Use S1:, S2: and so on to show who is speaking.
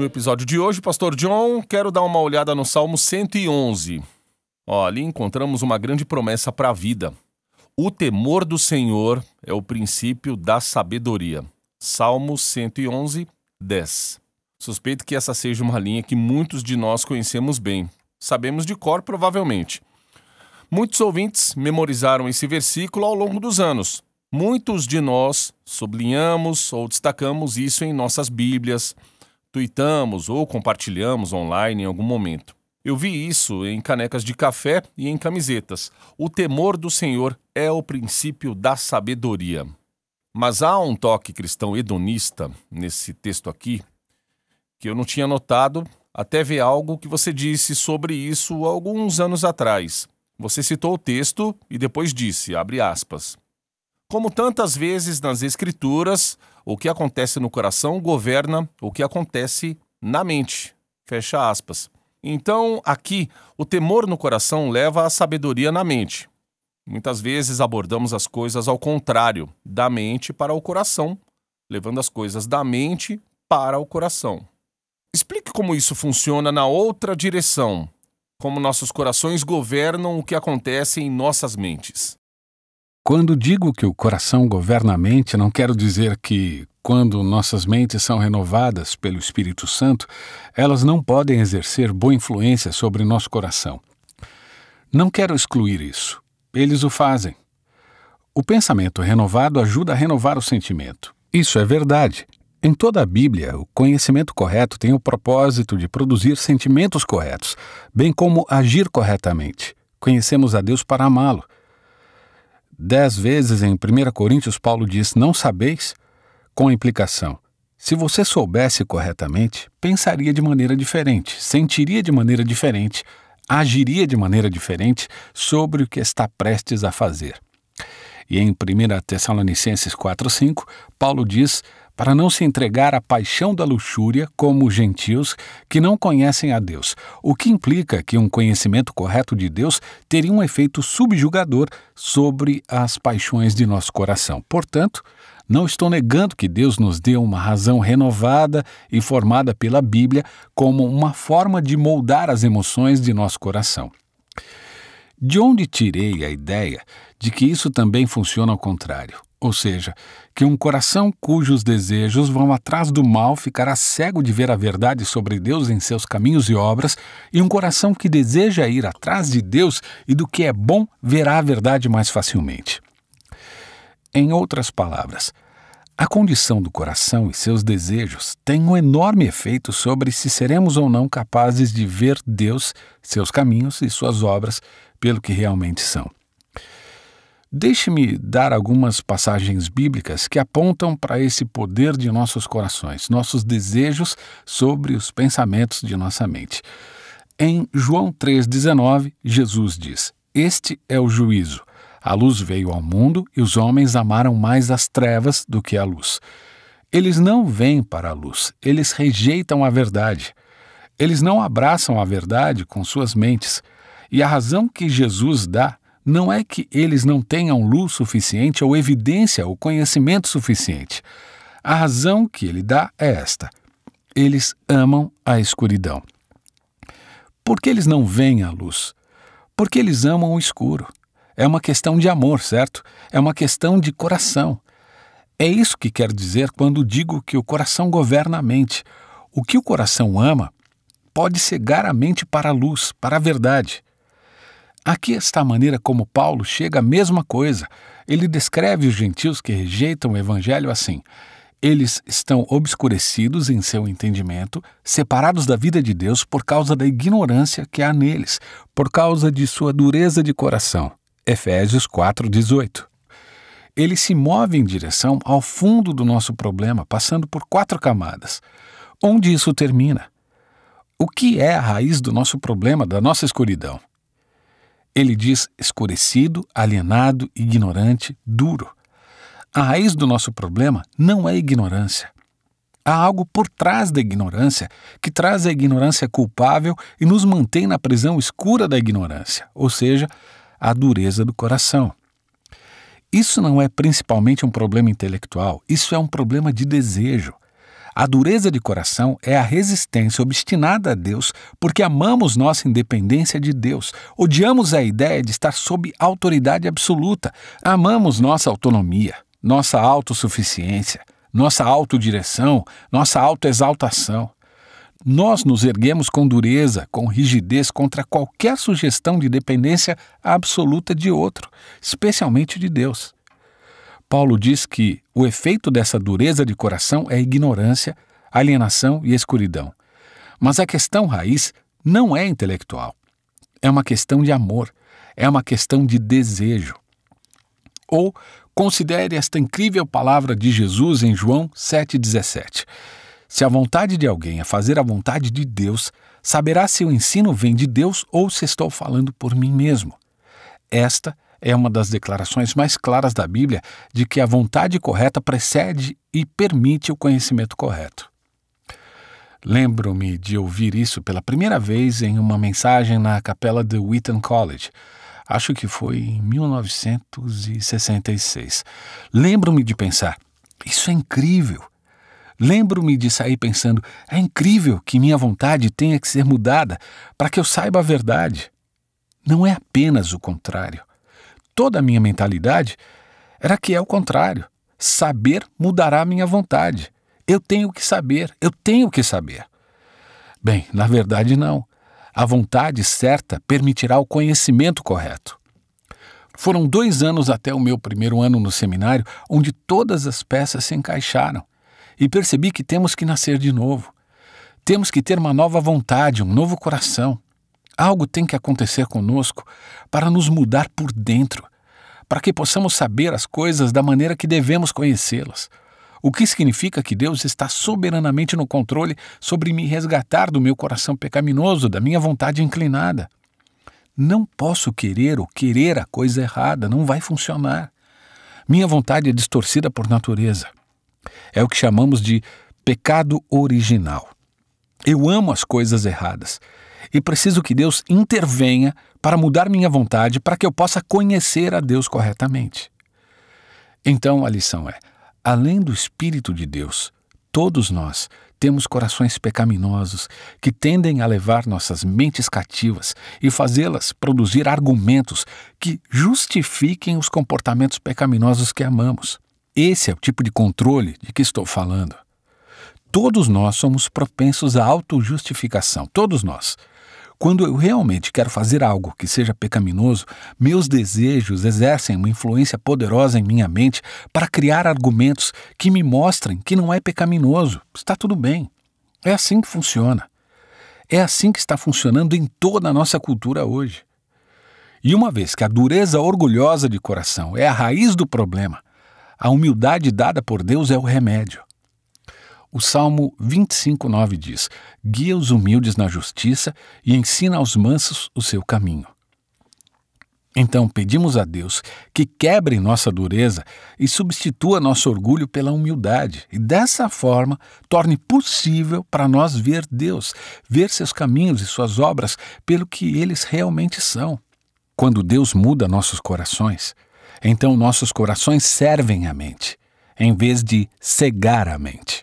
S1: No episódio de hoje, Pastor John, quero dar uma olhada no Salmo 111. Ali encontramos uma grande promessa para a vida. O temor do Senhor é o princípio da sabedoria. Salmo 111, 10. Suspeito que essa seja uma linha que muitos de nós conhecemos bem. Sabemos de cor, provavelmente. Muitos ouvintes memorizaram esse versículo ao longo dos anos. Muitos de nós sublinhamos ou destacamos isso em nossas Bíblias, tuitamos ou compartilhamos online em algum momento. Eu vi isso em canecas de café e em camisetas. O temor do Senhor é o princípio da sabedoria. Mas há um toque cristão hedonista nesse texto aqui que eu não tinha notado até ver algo que você disse sobre isso alguns anos atrás. Você citou o texto e depois disse, abre aspas, como tantas vezes nas Escrituras, o que acontece no coração governa o que acontece na mente. Fecha aspas. Então, aqui, o temor no coração leva à sabedoria na mente. Muitas vezes abordamos as coisas ao contrário, da mente para o coração, levando as coisas da mente para o coração. Explique como isso funciona na outra direção, como nossos corações governam o que acontece em nossas mentes.
S2: Quando digo que o coração governa a mente, não quero dizer que, quando nossas mentes são renovadas pelo Espírito Santo, elas não podem exercer boa influência sobre nosso coração. Não quero excluir isso. Eles o fazem. O pensamento renovado ajuda a renovar o sentimento. Isso é verdade. Em toda a Bíblia, o conhecimento correto tem o propósito de produzir sentimentos corretos, bem como agir corretamente. Conhecemos a Deus para amá-lo. 10 vezes em 1 Coríntios, Paulo diz, não sabeis? Com a implicação, se você soubesse corretamente, pensaria de maneira diferente, sentiria de maneira diferente, agiria de maneira diferente sobre o que está prestes a fazer. E em 1 Tessalonicenses 4,5, Paulo diz para não se entregar à paixão da luxúria como os gentios que não conhecem a Deus, o que implica que um conhecimento correto de Deus teria um efeito subjugador sobre as paixões de nosso coração. Portanto, não estou negando que Deus nos deu uma razão renovada e formada pela Bíblia como uma forma de moldar as emoções de nosso coração. De onde tirei a ideia de que isso também funciona ao contrário? Ou seja, que um coração cujos desejos vão atrás do mal ficará cego de ver a verdade sobre Deus em seus caminhos e obras, e um coração que deseja ir atrás de Deus e do que é bom verá a verdade mais facilmente. Em outras palavras, a condição do coração e seus desejos tem um enorme efeito sobre se seremos ou não capazes de ver Deus, seus caminhos e suas obras pelo que realmente são. Deixe-me dar algumas passagens bíblicas que apontam para esse poder de nossos corações, nossos desejos sobre os pensamentos de nossa mente. Em João 3,19, Jesus diz, este é o juízo. A luz veio ao mundo e os homens amaram mais as trevas do que a luz. Eles não vêm para a luz, eles rejeitam a verdade. Eles não abraçam a verdade com suas mentes. E a razão que Jesus dá não é que eles não tenham luz suficiente ou evidência ou conhecimento suficiente. A razão que ele dá é esta. Eles amam a escuridão. Por que eles não veem a luz? Porque eles amam o escuro. É uma questão de amor, certo? É uma questão de coração. É isso que quero dizer quando digo que o coração governa a mente. O que o coração ama pode cegar a mente para a luz, para a verdade. Aqui está a maneira como Paulo chega à mesma coisa. Ele descreve os gentios que rejeitam o evangelho assim. Eles estão obscurecidos em seu entendimento, separados da vida de Deus por causa da ignorância que há neles, por causa de sua dureza de coração. Efésios 4,18. Ele se move em direção ao fundo do nosso problema, passando por 4 camadas. Onde isso termina? O que é a raiz do nosso problema, da nossa escuridão? Ele diz escurecido, alienado, ignorante, duro. A raiz do nosso problema não é ignorância. Há algo por trás da ignorância que traz a ignorância culpável e nos mantém na prisão escura da ignorância, ou seja, a dureza do coração. Isso não é principalmente um problema intelectual, isso é um problema de desejo. A dureza de coração é a resistência obstinada a Deus porque amamos nossa independência de Deus, odiamos a ideia de estar sob autoridade absoluta, amamos nossa autonomia, nossa autossuficiência, nossa autodireção, nossa autoexaltação. Nós nos erguemos com dureza, com rigidez contra qualquer sugestão de dependência absoluta de outro, especialmente de Deus. Paulo diz que o efeito dessa dureza de coração é ignorância, alienação e escuridão. Mas a questão raiz não é intelectual. É uma questão de amor, é uma questão de desejo. Ou considere esta incrível palavra de Jesus em João 7,17. Se a vontade de alguém é fazer a vontade de Deus, saberá se o ensino vem de Deus ou se estou falando por mim mesmo. Esta é uma das declarações mais claras da Bíblia de que a vontade correta precede e permite o conhecimento correto. Lembro-me de ouvir isso pela primeira vez em uma mensagem na capela de Wheaton College. Acho que foi em 1966. Lembro-me de pensar, isso é incrível. Lembro-me de sair pensando, é incrível que minha vontade tenha que ser mudada para que eu saiba a verdade. Não é apenas o contrário. Toda a minha mentalidade era que é o contrário. Saber mudará a minha vontade. Eu tenho que saber, eu tenho que saber. Bem, na verdade não. A vontade certa permitirá o conhecimento correto. Foram 2 anos até o meu primeiro ano no seminário, onde todas as peças se encaixaram. E percebi que temos que nascer de novo. Temos que ter uma nova vontade, um novo coração. Algo tem que acontecer conosco para nos mudar por dentro, para que possamos saber as coisas da maneira que devemos conhecê-las. O que significa que Deus está soberanamente no controle sobre me resgatar do meu coração pecaminoso, da minha vontade inclinada. Não posso querer ou querer a coisa errada, não vai funcionar. Minha vontade é distorcida por natureza. É o que chamamos de pecado original. Eu amo as coisas erradas e preciso que Deus intervenha para mudar minha vontade para que eu possa conhecer a Deus corretamente. Então a lição é, além do Espírito de Deus, todos nós temos corações pecaminosos que tendem a levar nossas mentes cativas e fazê-las produzir argumentos que justifiquem os comportamentos pecaminosos que amamos. Esse é o tipo de controle de que estou falando. Todos nós somos propensos à autojustificação, todos nós. Quando eu realmente quero fazer algo que seja pecaminoso, meus desejos exercem uma influência poderosa em minha mente para criar argumentos que me mostrem que não é pecaminoso. Está tudo bem. É assim que funciona. É assim que está funcionando em toda a nossa cultura hoje. E uma vez que a dureza orgulhosa de coração é a raiz do problema, a humildade dada por Deus é o remédio. O Salmo 25:9 diz, guia os humildes na justiça e ensina aos mansos o seu caminho. Então pedimos a Deus que quebre nossa dureza e substitua nosso orgulho pela humildade e dessa forma torne possível para nós ver Deus, ver seus caminhos e suas obras pelo que eles realmente são. Quando Deus muda nossos corações, então nossos corações servem a mente, em vez de cegar a mente.